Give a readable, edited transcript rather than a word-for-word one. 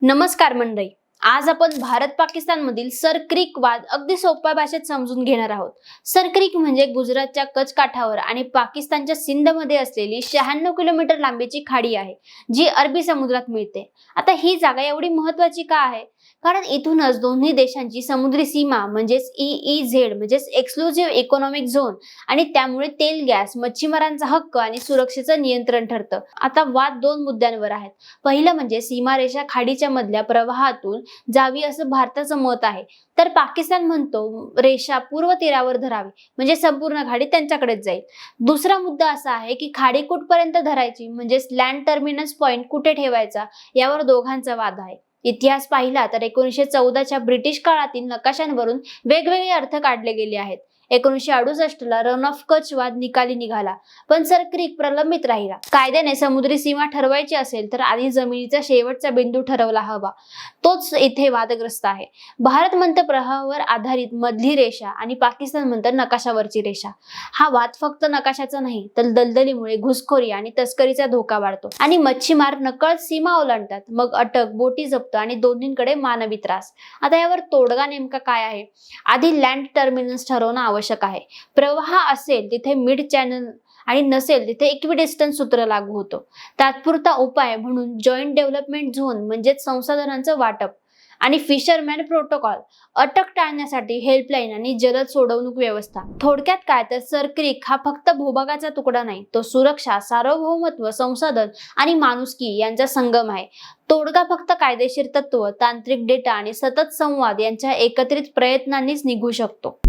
नमस्कार मंडळी. आज आपण भारत पाकिस्तान मधील सर क्रिक वाद अगदी सोप्या भाषेत समजून घेणार आहोत. सर क्रिक म्हणजे गुजरातच्या कच्छ काठावर आणि पाकिस्तानच्या सिंध मध्ये असलेली 96 किलोमीटर लांबीची खाडी आहे, जी अरबी समुद्रात मिळते. आता ही जागा एवढी महत्त्वाची का आहे? कारण इथूनच दोन्ही देशांची समुद्री सीमा म्हणजेच EEZ म्हणजेच एक्सक्लुझिव्ह इकॉनॉमिक झोन आणि त्यामुळे तेल, गॅस, मच्छीमारांचा हक्क आणि सुरक्षेचं नियंत्रण ठरतं. आता वाद दोन मुद्द्यांवर आहेत. पहिलं म्हणजे सीमारेषा खाडीच्या मधल्या प्रवाहातून जावी असं भारताचं मत आहे, तर पाकिस्तान म्हणतो रेषा पूर्व तीरावर धरावी म्हणजे संपूर्ण खाडी त्यांच्याकडेच जाईल. दुसरा मुद्दा असा आहे की खाडी कुठपर्यंत धरायची म्हणजेच लँड टर्मिनस पॉइंट कुठे ठेवायचा, यावर दोघांचा वाद आहे. इतिहास पाहिला तर 1914च्या ब्रिटिश काळातील नकाशांवरून वेगवेगळे अर्थ काढले गेले आहेत. 1968ला रन ऑफ कच्छ वाद निकाली निघाला, पण सर क्रिक प्रलंबित राहिला. कायद्याने समुद्री सीमा ठरवायची असेल तर आधी जमिनीचा शेवटचा बिंदू ठरवला हवा. तोच इथे वादग्रस्त आहे. भारत म्हणतं प्रवाहावर आधारित मधली रेषा आणि पाकिस्तान म्हणतं नकाशावरची रेषा. हा वाद फक्त नकाशाचा नाही, तर दलदलीमुळे घुसखोरी आणि तस्करीचा धोका वाढतो आणि मच्छीमार नकळत सीमा ओलांडतात. मग अटक, बोटी जप्त आणि दोन्हींकडे मानवी त्रास. आता यावर तोडगा नेमका काय आहे? आधी लँड टर्मिनस ठरवणं आवश्यक आहे. प्रवाह असेल तिथे मिड चॅनल आणि नसेल तिथे इक्विडिस्टन्स सूत्र लागू होतो. तात्पुरता उपाय म्हणून जॉईंट डेव्हलपमेंट झोन म्हणजेच संसाधनांचं वाटप आणि फिशरमॅन प्रोटोकॉल, अटक टाळण्यासाठी हेल्पलाईन आणि जलद सोडवणूक व्यवस्था. थोडक्यात काय तर सर क्रिक हा फक्त भूभागाचा तुकडा नाही, तो सुरक्षा, सार्वभौमत्व, संसाधन आणि माणुसकी यांचा संगम आहे. तोडगा फक्त कायदेशीर तत्व, तांत्रिक डेटा आणि सतत संवाद यांच्या एकत्रित प्रयत्नांनीच निघू शकतो.